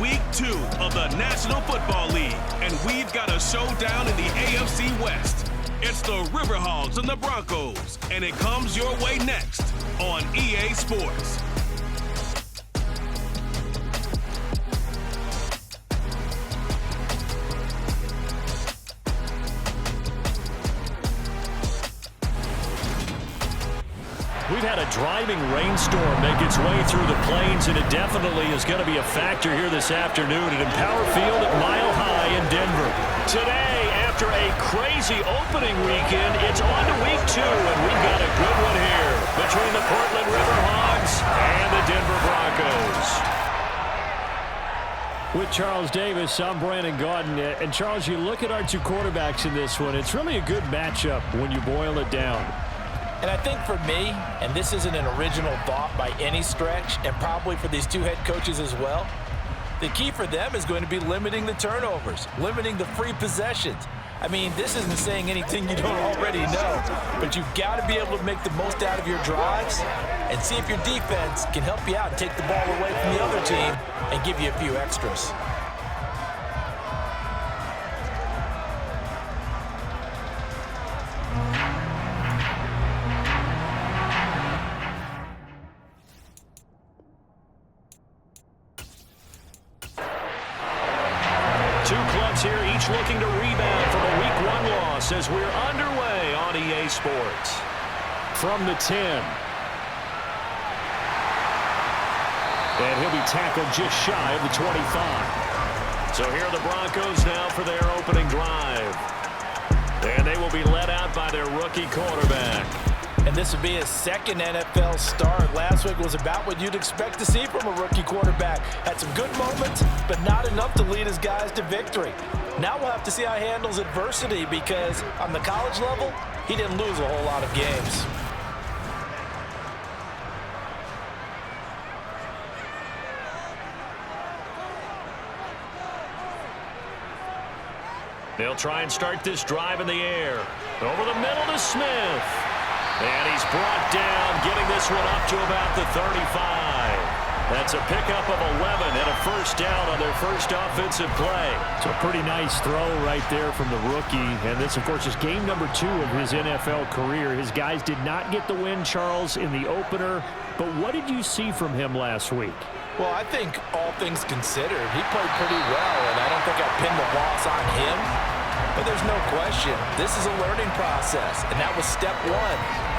Week 2 of the National Football League, and we've got a showdown in the AFC West. It's the Riverhogs and the Broncos, and it comes your way next on EA Sports. We've had a driving rainstorm make its way through the plains, and it definitely is going to be a factor here this afternoon at Empower Field at Mile High in Denver. Today, after a crazy opening weekend, it's on to Week 2, and we've got a good one here between the Portland Riverhogs and the Denver Broncos. With Charles Davis, I'm Brandon Gaudin. And Charles, you look at our two quarterbacks in this one, it's really a good matchup when you boil it down. And I think for me, and this isn't an original thought by any stretch, and probably for these two head coaches as well, the key for them is going to be limiting the turnovers, limiting the free possessions. I mean, this isn't saying anything you don't already know, but you've got to be able to make the most out of your drives and see if your defense can help you out and take the ball away from the other team and give you a few extras. Here, each looking to rebound from a Week 1 loss as we're underway on EA Sports. From the 10. And he'll be tackled just shy of the 25. So here are the Broncos now for their opening drive. And they will be led out by their rookie quarterback. And this will be his second NFL start. Last week was about what you'd expect to see from a rookie quarterback. Had some good moments, but not enough to lead his guys to victory. Now we'll have to see how he handles adversity because on the college level, he didn't lose a whole lot of games. They'll try and start this drive in the air. Over the middle to Smith. And he's brought down, getting this one up to about the 35. That's a pickup of 11 and a first down on their first offensive play. So a pretty nice throw right there from the rookie. And this, of course, is game number 2 of his NFL career. His guys did not get the win, Charles, in the opener. But what did you see from him last week? Well, I think all things considered, he played pretty well, and I don't think I pinned the loss on him. But there's no question, this is a learning process, and that was step 1,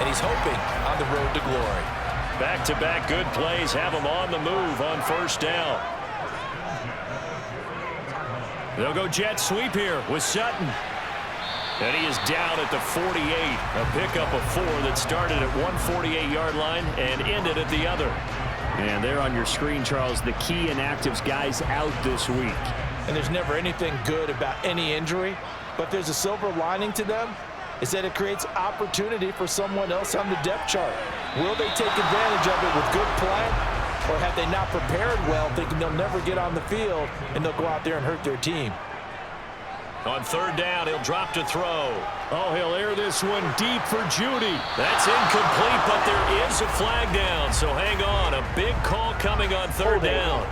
and he's hoping on the road to glory. Back-to-back good plays have him on the move on first down. They'll go jet sweep here with Sutton. And he is down at the 48, a pickup of 4 that started at 148-yard line and ended at the other. And there on your screen, Charles, the key inactives guys out this week. And there's never anything good about any injury, but there's a silver lining to them, is that it creates opportunity for someone else on the depth chart. Will they take advantage of it with good play, or have they not prepared well, thinking they'll never get on the field, and they'll go out there and hurt their team? On third down, he'll drop to throw. Oh, he'll air this one deep for Judy. That's incomplete, but there is a flag down, so hang on. A big call coming on third down.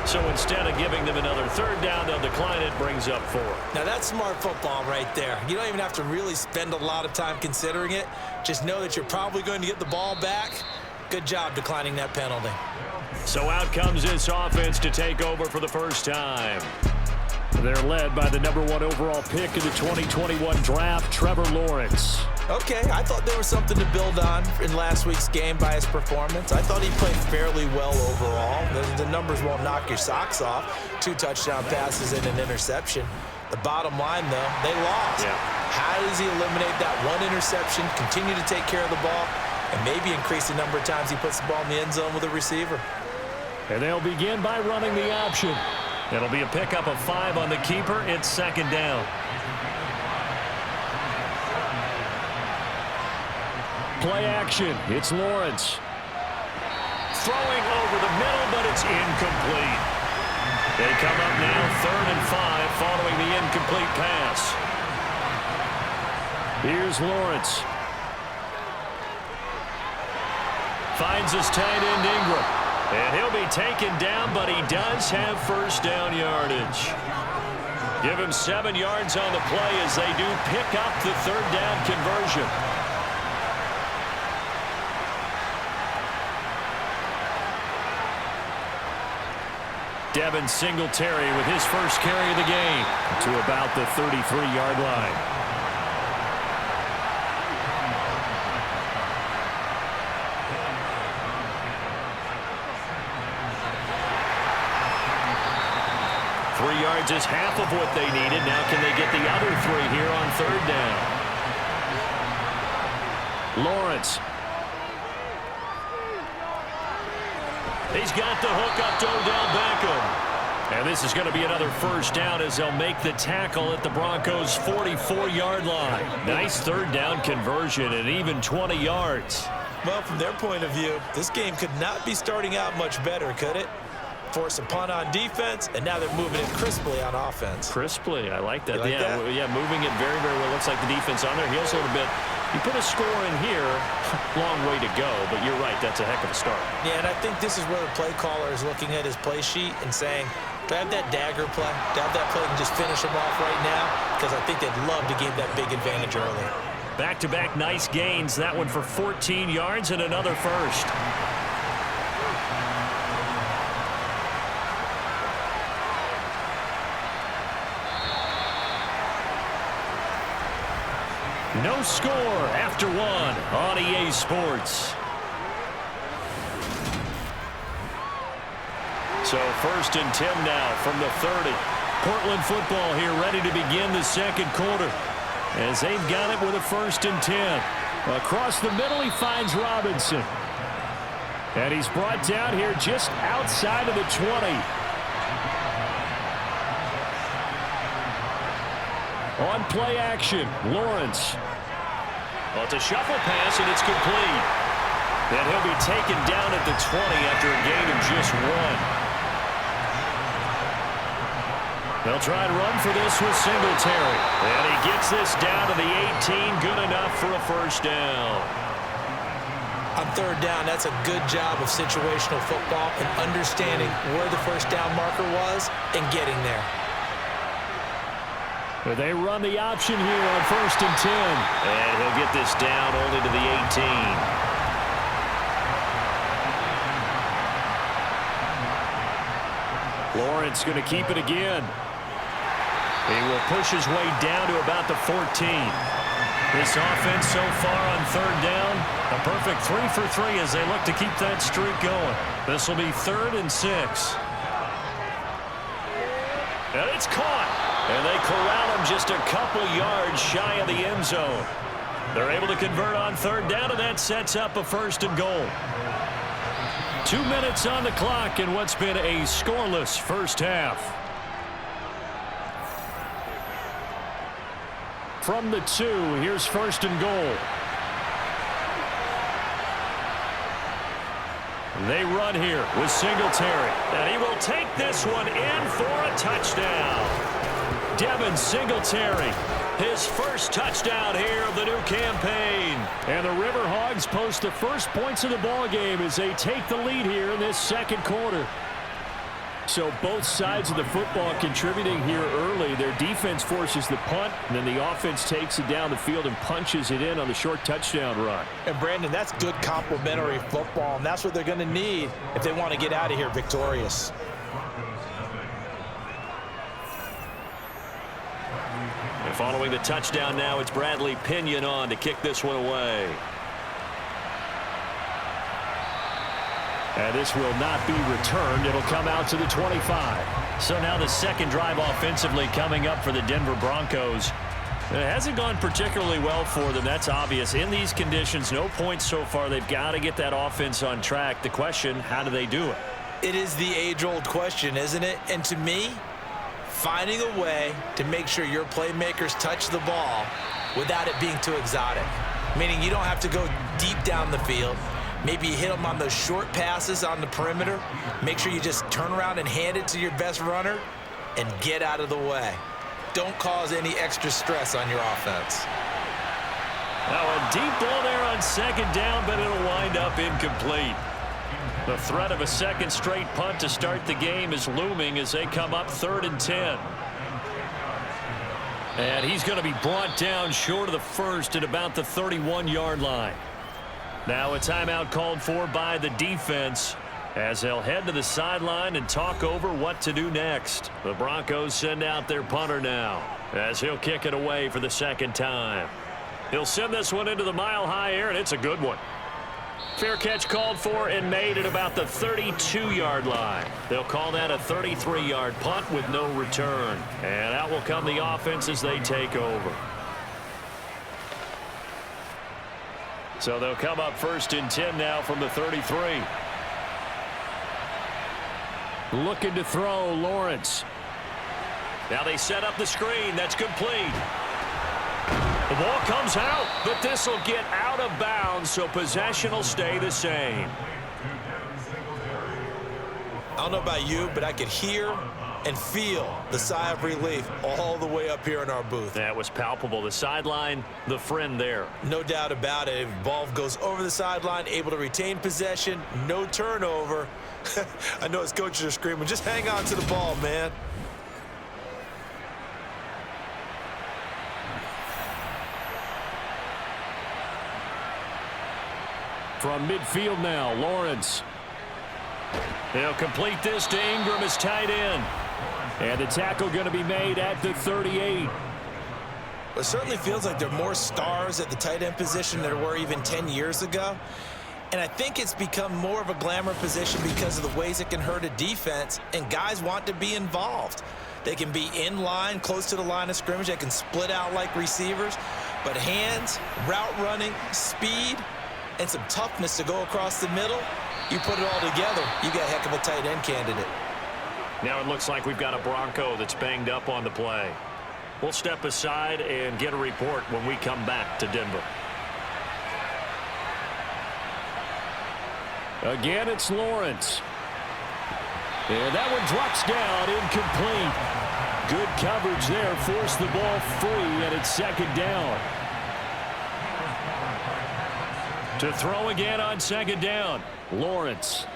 So instead of giving them another third down, they'll decline it, brings up 4. Now that's smart football right there. You don't even have to really spend a lot of time considering it. Just know that you're probably going to get the ball back. Good job declining that penalty. So out comes this offense to take over for the first time. They're led by the number 1 overall pick in the 2021 draft, Trevor Lawrence. Okay, I thought there was something to build on in last week's game by his performance. I thought he played fairly well overall. The numbers won't knock your socks off. 2 touchdown passes and an interception. The bottom line, though, they lost. Yeah. How does he eliminate that one interception, continue to take care of the ball, and maybe increase the number of times he puts the ball in the end zone with a receiver? And they'll begin by running the option. It'll be a pickup of 5 on the keeper. It's second down. Play action. It's Lawrence. Throwing over the middle, but it's incomplete. They come up now 3rd and 5 following the incomplete pass. Here's Lawrence. finds his tight end Ingram. And he'll be taken down, but he does have first down yardage. Give him 7 yards on the play as they do pick up the third down conversion. Devin Singletary with his first carry of the game to about the 33-yard line. Yards is half of what they needed. Now can they get the other 3 here on third down? Lawrence. He's got the hook up to Odell Beckham. And this is going to be another first down as they'll make the tackle at the Broncos' 44-yard line. Nice third down conversion and even 20 yards. Well, from their point of view, this game could not be starting out much better, could it? Force a punt on defense, and now they're moving it crisply on offense. Crisply, I like that. Like that? Yeah, moving it very, very well. Looks like the defense on their heels a little bit. You put a score in here, long way to go, but you're right, that's a heck of a start. Yeah, and I think this is where the play caller is looking at his play sheet and saying, do I have that dagger play? Do I have that play and just finish them off right now? Because I think they'd love to give that big advantage early. Back-to-back nice gains. That one for 14 yards and another first. No score after 1 on EA Sports. So 1st and 10 now from the 30. Portland football here ready to begin the second quarter as they've got it with a 1st and 10. Across the middle he finds Robinson. And he's brought down here just outside of the 20. On play action, Lawrence. Well, it's a shuffle pass, and it's complete. And he'll be taken down at the 20 after a gain of just 1. They'll try and run for this with Singletary. And he gets this down to the 18, good enough for a first down. On third down, that's a good job of situational football and understanding where the first down marker was and getting there. But they run the option here on 1st and 10. And he'll get this down only to the 18. Lawrence going to keep it again. He will push his way down to about the 14. This offense so far on third down, a perfect 3 for 3 as they look to keep that streak going. This will be 3rd and 6. And it's caught. And they corral him just a couple yards shy of the end zone. They're able to convert on third down, and that sets up a 1st and goal. 2 minutes on the clock in what's been a scoreless first half. From the 2, here's 1st and goal. They run here with Singletary. And he will take this one in for a touchdown. Devin Singletary, his first touchdown here of the new campaign. And the Riverhogs post the first points of the ball game as they take the lead here in this second quarter. So both sides of the football contributing here early. Their defense forces the punt, and then the offense takes it down the field and punches it in on the short touchdown run. And, Brandon, that's good complementary football, and that's what they're going to need if they want to get out of here victorious. And following the touchdown now, it's Bradley Pinion on to kick this one away. And this will not be returned. It'll come out to the 25. So now the second drive offensively coming up for the Denver Broncos. It hasn't gone particularly well for them. That's obvious. In these conditions, no points so far. They've got to get that offense on track. The question, how do they do it? It is the age-old question, isn't it? And to me, finding a way to make sure your playmakers touch the ball without it being too exotic. Meaning you don't have to go deep down the field. Maybe you hit them on those short passes on the perimeter. Make sure you just turn around and hand it to your best runner and get out of the way. Don't cause any extra stress on your offense. Now a deep ball there on on second down, but it'll wind up incomplete. The threat of a second straight punt to start the game is looming as they come up 3rd and 10. And he's going to be brought down short of the first at about the 31-yard line. Now a timeout called for by the defense as they'll head to the sideline and talk over what to do next. The Broncos send out their punter now as he'll kick it away for the second time. He'll send this one into the mile-high air, and it's a good one. Fair catch called for and made at about the 32-yard line. They'll call that a 33-yard punt with no return. And out will come the offense as they take over. So they'll come up 1st and 10 now from the 33. Looking to throw, Lawrence. Now they set up the screen. That's complete. The ball comes out, but this will get out of bounds, so possession will stay the same. I don't know about you, but I could hear and feel the sigh of relief all the way up here in our booth. That was palpable. The sideline, the friend there. No doubt about it. If the ball goes over the sideline, able to retain possession, no turnover. I know his coaches are screaming, just hang on to the ball, man. From midfield now, Lawrence. They'll complete this to Ingram as tight end. And the tackle going to be made at the 38. It certainly feels like there are more stars at the tight end position than there were even 10 years ago. And I think it's become more of a glamour position because of the ways it can hurt a defense, and guys want to be involved. They can be in line, close to the line of scrimmage. They can split out like receivers. But hands, route running, speed, and some toughness to go across the middle, you put it all together, you got a heck of a tight end candidate. Now it looks like we've got a Bronco that's banged up on the play. We'll step aside and get a report when we come back to Denver. Again, it's Lawrence. And that one drops down, incomplete. Good coverage there, forced the ball free, and it's second down. To throw again on second down, Lawrence.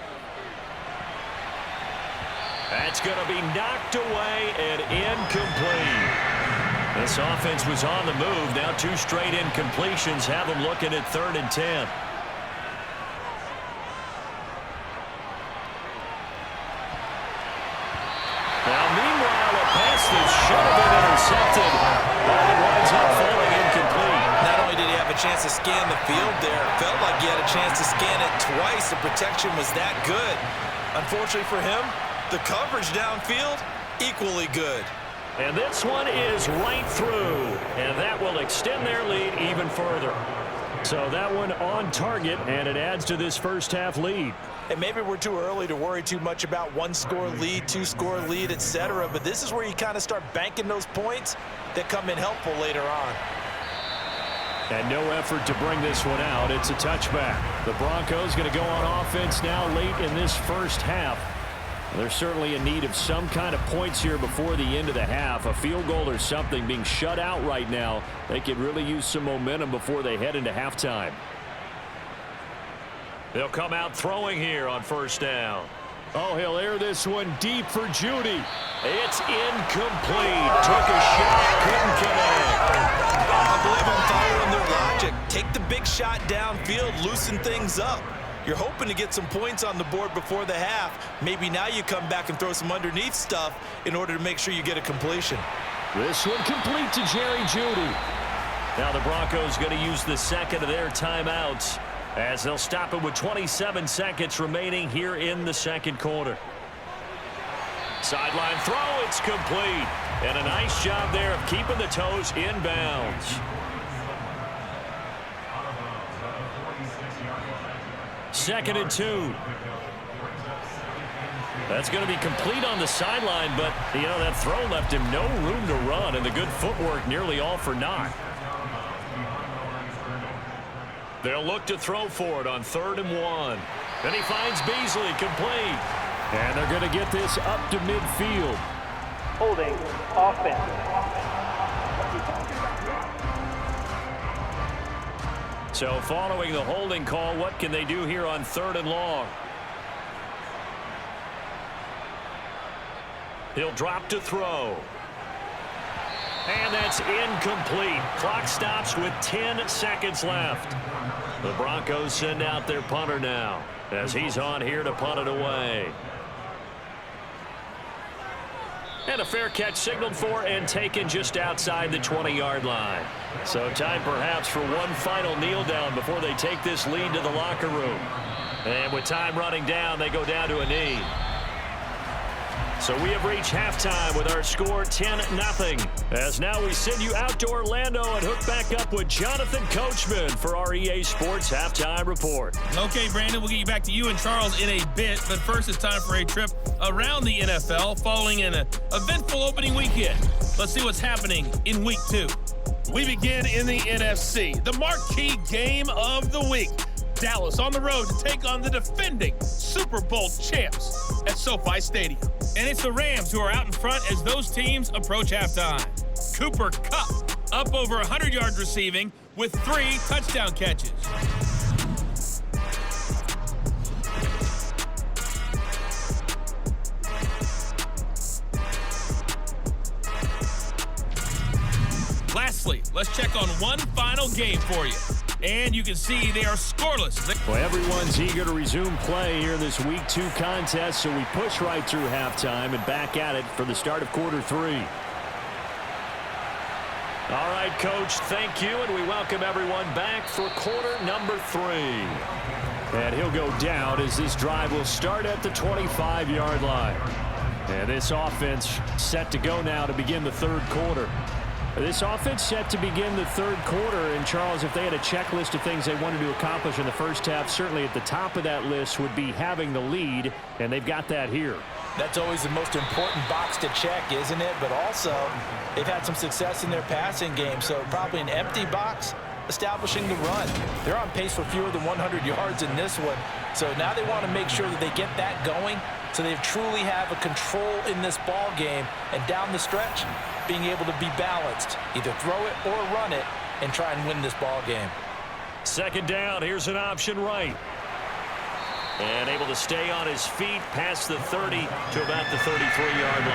That's going to be knocked away and incomplete. This offense was on the move. Now 2 straight incompletions have them looking at 3rd and 10. Now, meanwhile, a pass that should have been intercepted, but it winds up falling incomplete. Not only did he have a chance to scan the field there, it felt like he had a chance to scan it twice. The protection was that good. Unfortunately for him, the coverage downfield, equally good. And this one is right through, and that will extend their lead even further. So that one on target, and it adds to this first half lead. And maybe we're too early to worry too much about 1-score lead, 2-score lead, etc. But this is where you kind of start banking those points that come in helpful later on. And no effort to bring this one out. It's a touchback. The Broncos going to go on offense now late in this first half. They're certainly in need of some kind of points here before the end of the half. A field goal or something, being shut out right now. They could really use some momentum before they head into halftime. They'll come out throwing here on first down. Oh, he'll air this one deep for Judy. It's incomplete. Took a shot, couldn't connect. I believe I'm following their logic. Take the big shot downfield, loosen things up. You're hoping to get some points on the board before the half. Maybe now you come back and throw some underneath stuff in order to make sure you get a completion. This one complete to Jerry Judy. Now the Broncos going to use the second of their timeouts as they'll stop it with 27 seconds remaining here in the second quarter. Sideline throw, it's complete. And a nice job there of keeping the toes in bounds. Second and 2. That's going to be complete on the sideline, but, you know, that throw left him no room to run, and the good footwork nearly all for naught. They'll look to throw for it on 3rd and 1. Then he finds Beasley, complete. And they're going to get this up to midfield. Holding offense. So following the holding call, what can they do here on 3rd and long? He'll drop to throw. And that's incomplete. Clock stops with 10 seconds left. The Broncos send out their punter now as he's on here to punt it away. And a fair catch signaled for and taken just outside the 20-yard line. So time perhaps for one final kneel down before they take this lead to the locker room. And with time running down, they go down to a knee. So we have reached halftime with our score 10-0. As now we send you out to Orlando and hook back up with Jonathan Coachman for our EA Sports Halftime Report. Okay, Brandon, we'll get you back to you and Charles in a bit. But first, it's time for a trip around the NFL following an eventful opening weekend. Let's see what's happening in Week 2. We begin in the NFC, the marquee game of the week. Dallas on the road to take on the defending Super Bowl champs at SoFi Stadium. And it's the Rams who are out in front as those teams approach halftime. Cooper Kupp up over 100 yards receiving with 3 touchdown catches. Lastly, let's check on one final game for you. And you can see they are scoreless. Well, everyone's eager to resume play here in this Week 2 contest, so we push right through halftime and back at it for the start of quarter 3. All right, Coach, thank you, and we welcome everyone back for quarter number 3. And he'll go down as this drive will start at the 25-yard line. And this offense set to go now to begin the 3rd quarter. This offense set to begin the 3rd quarter, and Charles, if they had a checklist of things they wanted to accomplish in the first half, certainly at the top of that list would be having the lead, and they've got that here. That's always the most important box to check, isn't it? But also, they've had some success in their passing game, so probably an empty box establishing the run. They're on pace for fewer than 100 yards in this one, so now they want to make sure that they get that going so they truly have a control in this ball game, and down the stretch, being able to be balanced, either throw it or run it, and try and win this ball game. 2nd down, here's an option right. And able to stay on his feet past the 30 to about the 33-yard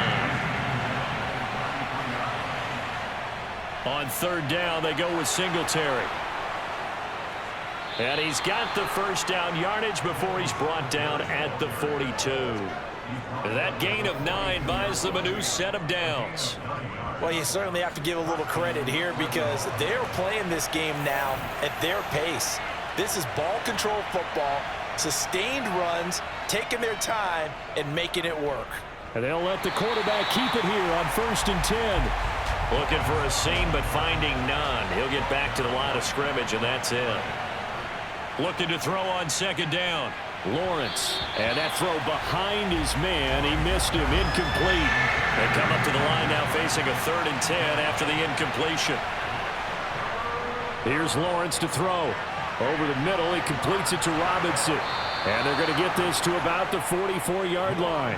line. On 3rd down, they go with Singletary. And he's got the first down yardage before he's brought down at the 42. That gain of 9 buys them a new set of downs. Well, you certainly have to give a little credit here because they're playing this game now at their pace. This is ball control football, sustained runs, taking their time, and making it work. And they'll let the quarterback keep it here on 1st and 10. Looking for a seam, but finding none. He'll get back to the line of scrimmage, and that's it. Looking to throw on 2nd down. Lawrence, and that throw behind his man. He missed him, incomplete. They come up to the line now facing a 3rd and 10 after the incompletion. Here's Lawrence to throw. Over the middle, he completes it to Robinson. And they're going to get this to about the 44-yard line.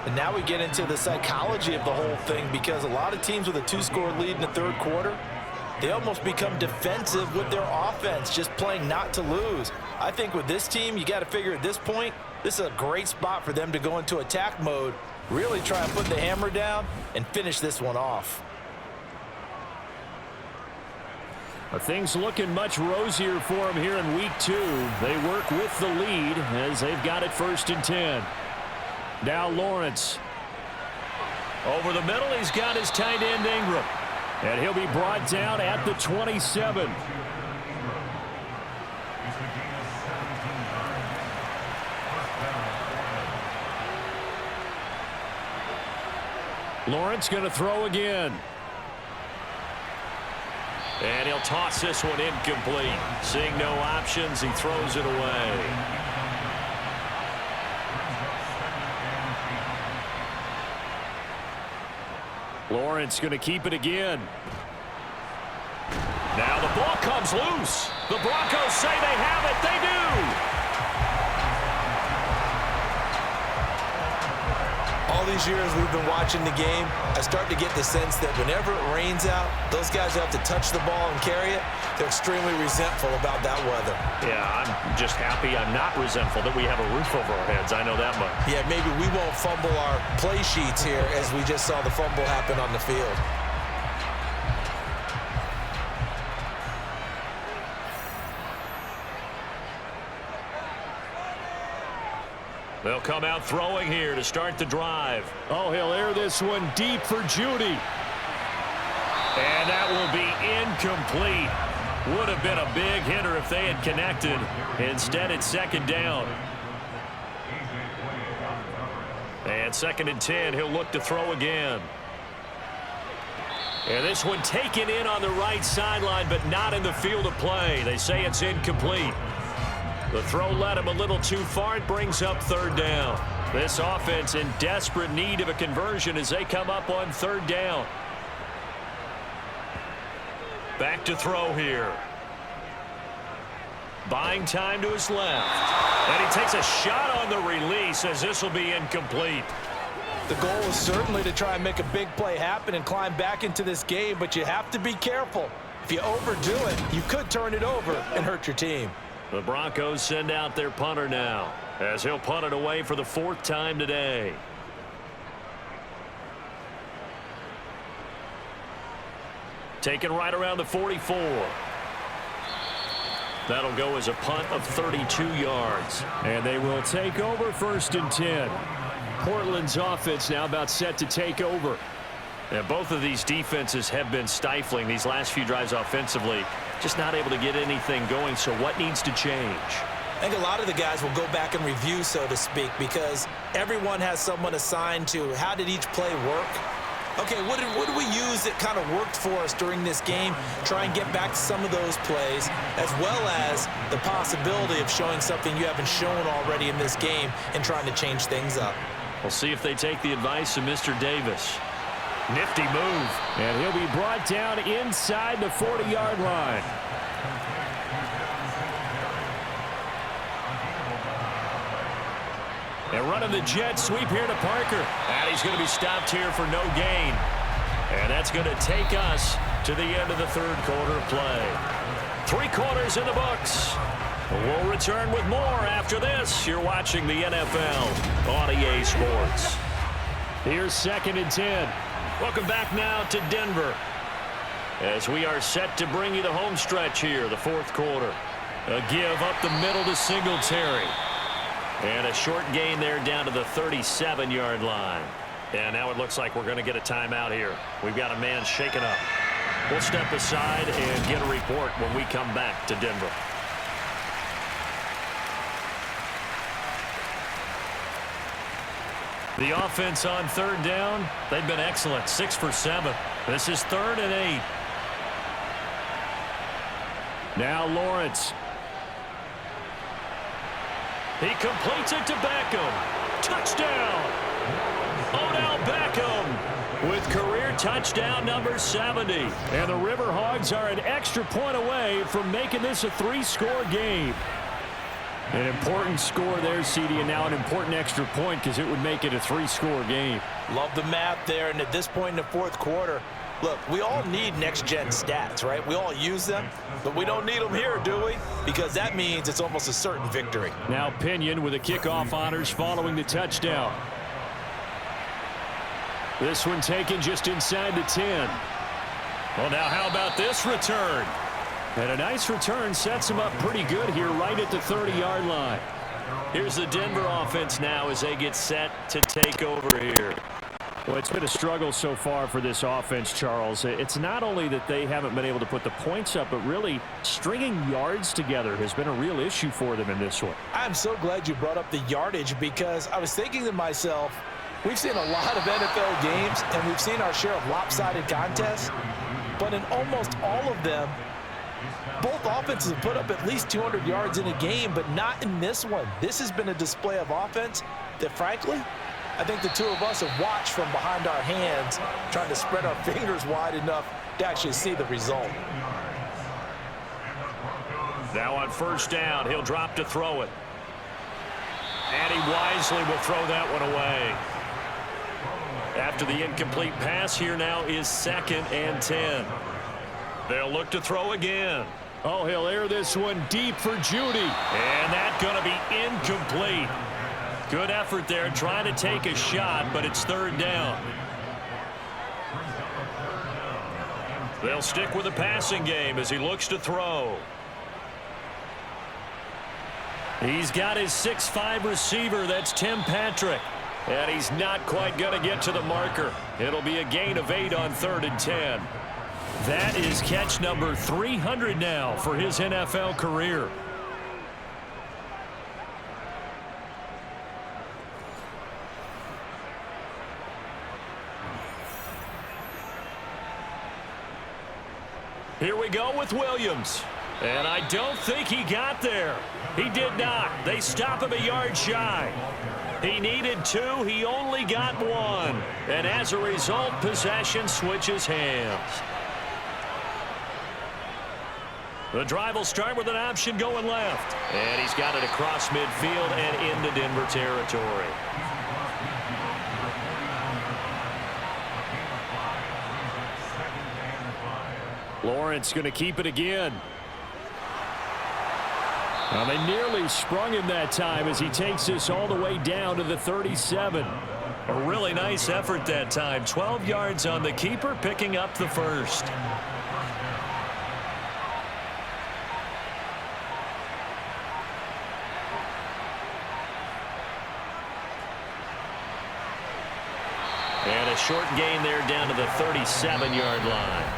And now we get into the psychology of the whole thing because a lot of teams with a 2-score lead in the 3rd quarter, they almost become defensive with their offense, just playing not to lose. I think with this team, you got to figure at this point, this is a great spot for them to go into attack mode, really try and put the hammer down and finish this one off. Things looking much rosier for them here in Week 2. They work with the lead as they've got it 1st and 10. Now Lawrence. Over the middle, he's got his tight end Ingram. And he'll be brought down at the 27. Lawrence going to throw again. And he'll toss this one incomplete. Seeing no options, he throws it away. Lawrence going to keep it again. Now the ball comes loose. The Broncos say they have it. They do. All these years we've been watching the game, I start to get the sense that whenever it rains out, those guys who have to touch the ball and carry it, they're extremely resentful about that weather. Yeah, I'm just happy I'm not resentful that we have a roof over our heads. I know that much. Yeah, maybe we won't fumble our play sheets here as we just saw the fumble happen on the field. They'll come out throwing here to start the drive. Oh, he'll air this one deep for Judy. And that will be incomplete. Would have been a big hitter if they had connected. Instead, it's second down. And 2nd and 10, he'll look to throw again. And this one taken in on the right sideline, but not in the field of play. They say it's incomplete. The throw led him a little too far. It brings up 3rd down. This offense in desperate need of a conversion as they come up on 3rd down. Back to throw here. Buying time to his left. And he takes a shot on the release as this will be incomplete. The goal is certainly to try and make a big play happen and climb back into this game, but you have to be careful. If you overdo it, you could turn it over and hurt your team. The Broncos send out their punter now as he'll punt it away for the 4th time today. Taken right around the 44. That'll go as a punt of 32 yards. And they will take over 1st and 10. Portland's offense now about set to take over. And both of these defenses have been stifling these last few drives offensively. Just not able to get anything going, so what needs to change? I think a lot of the guys will go back and review, so to speak, because everyone has someone assigned to how did each play work. Okay, what did we use that kind of worked for us during this game? Try and get back to some of those plays, as well as the possibility of showing something you haven't shown already in this game and trying to change things up. We'll see if they take the advice of Mr. Davis. Nifty move. And he'll be brought down inside the 40-yard line. And running the jet sweep here to Parker. And he's going to be stopped here for no gain. And that's going to take us to the end of the 3rd quarter of play. 3 quarters in the books. We'll return with more after this. You're watching the NFL on EA Sports. Here's 2nd and 10. Welcome back now to Denver as we are set to bring you the home stretch here, the 4th quarter. A give up the middle to Singletary. And a short gain there down to the 37-yard line. And now it looks like we're going to get a timeout here. We've got a man shaken up. We'll step aside and get a report when we come back to Denver. The offense on 3rd down, they've been excellent, 6 for 7. This is 3rd and 8. Now Lawrence. He completes it to Beckham. Touchdown! Odell Beckham with career touchdown number 70. And the Riverhogs are an extra point away from making this a 3-score game. An important score there, CD, and now an important extra point because it would make it a 3-score game. Love the math there, and at this point in the 4th quarter, look, we all need next-gen stats, right? We all use them, but we don't need them here, do we? Because that means it's almost a certain victory. Now Pinion with the kickoff honors following the touchdown. This one taken just inside the 10. Well, now how about this return? And a nice return sets him up pretty good here right at the 30-yard line. Here's the Denver offense now as they get set to take over here. Well, it's been a struggle so far for this offense, Charles. It's not only that they haven't been able to put the points up, but really stringing yards together has been a real issue for them in this one. I'm so glad you brought up the yardage because I was thinking to myself, we've seen a lot of NFL games and we've seen our share of lopsided contests, but in almost all of them, both offenses have put up at least 200 yards in a game, but not in this one. This has been a display of offense that, frankly, I think the two of us have watched from behind our hands, trying to spread our fingers wide enough to actually see the result. Now on 1st down, he'll drop to throw it. And he wisely will throw that one away. After the incomplete pass, here now is 2nd and 10. They'll look to throw again. Oh, he'll air this one deep for Judy. And that's going to be incomplete. Good effort there trying to take a shot, but it's 3rd down. They'll stick with the passing game as he looks to throw. He's got his 6'5" receiver. That's Tim Patrick. And he's not quite going to get to the marker. It'll be a gain of 8 on 3rd and 10. That is catch number 300 now for his NFL career. Here we go with Williams. And I don't think he got there. He did not. They stop him a yard shy. He needed 2. He only got 1. And as a result, possession switches hands. The drive will start with an option going left. And he's got it across midfield and into Denver territory. Lawrence going to keep it again. Well, they nearly sprung him that time as he takes this all the way down to the 37. A really nice effort that time. 12 yards on the keeper, picking up the first. And a short gain there down to the 37-yard line.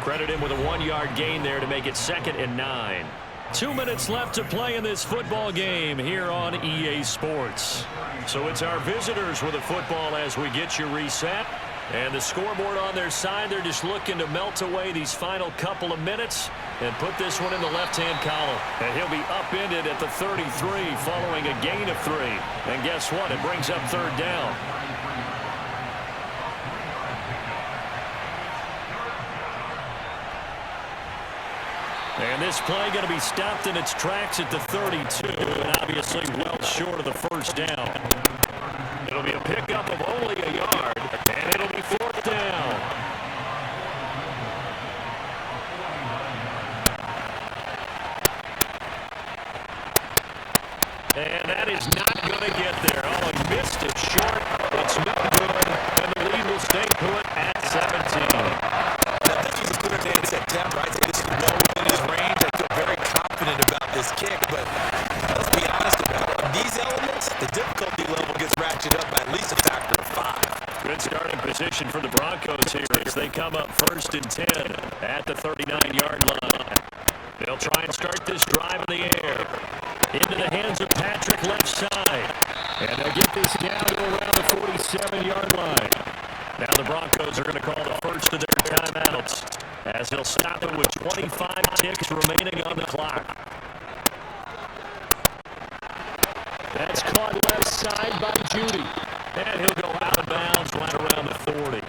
Credit him with a 1-yard gain there to make it 2nd and 9. 2 minutes left to play in this football game here on EA Sports. So it's our visitors with the football as we get you reset. And the scoreboard on their side, they're just looking to melt away these final couple of minutes and put this one in the left-hand column. And he'll be upended at the 33 following a gain of 3. And guess what? It brings up 3rd down. And this play going to be stopped in its tracks at the 32, and obviously well short of the first down. It'll be a pickup of only a yard, and it'll be 4th down. And that is not going to get there. Oh, he missed it short. It's no good, and the lead will stay put at 17. Now, this was a clear day in September. I'd say this is well within his range. I feel very confident about this kick, but let's be honest about it. In these elements, the difficulty level gets ratcheted up by at least a factor of 5. Good starting position for the Broncos here as they come up 1st and 10 at the 39-yard line. They'll try and start this drive in the air. Into the hands of Patrick left side. And they'll get this down to around the 47-yard line. Now the Broncos are going to call the first of their timeouts as he'll stop it with 25 ticks remaining on the clock. That's caught left side by Judy. And he'll go out of bounds right around the 40.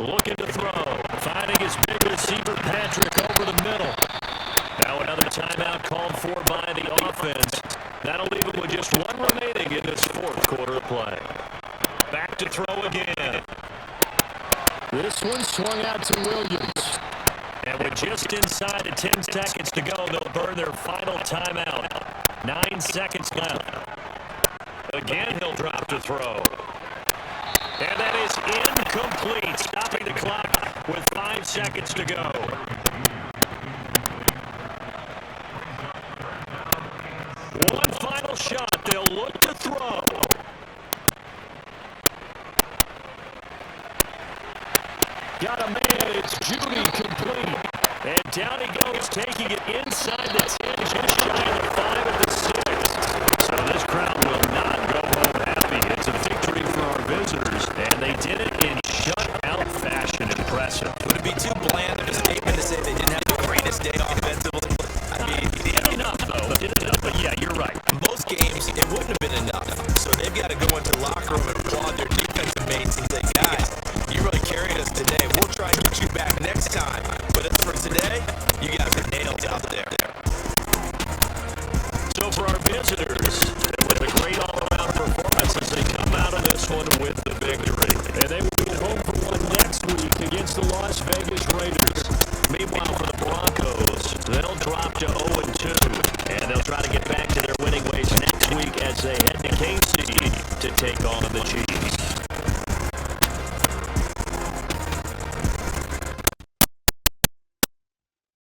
Looking to throw. Finding his big receiver, Patrick, over the middle. Now another timeout called for by the offense. That'll leave him with just 1 remaining in this 4th quarter of play. Back to throw again. This one swung out to Williams. And with just inside the 10 seconds to go, they'll burn their final timeout. 9 seconds left. Again, he'll drop to throw. And that is incomplete, stopping the clock with 5 seconds to go. One final shot. They'll look to throw. Got a man. It's Judy complete. And down he goes, taking it inside the 10, just shy of the 5 of the 6. So this crowd will not go home happy. It's a victory for our visitors, and they did it in shutout fashion. Impressive. Would it be too bland of a statement to say they didn't have the greatest day offensively? I mean, Did enough, though. Did enough, but yeah, you're right. Most games, it wouldn't have been enough. So they've got to go into the locker room and applaud their defensive mates and say, guys, you really carried us today. We'll try and get you back next time. But as for today, you guys are nailed out there. So for our visitors with a great all-around performance as they come out of this one with the victory. And they will be home for one next week against the Las Vegas Raiders. Meanwhile, for the Broncos, they'll drop to 0-2, and they'll try to get back to their winning ways next week as they head to KC to take on the Chiefs.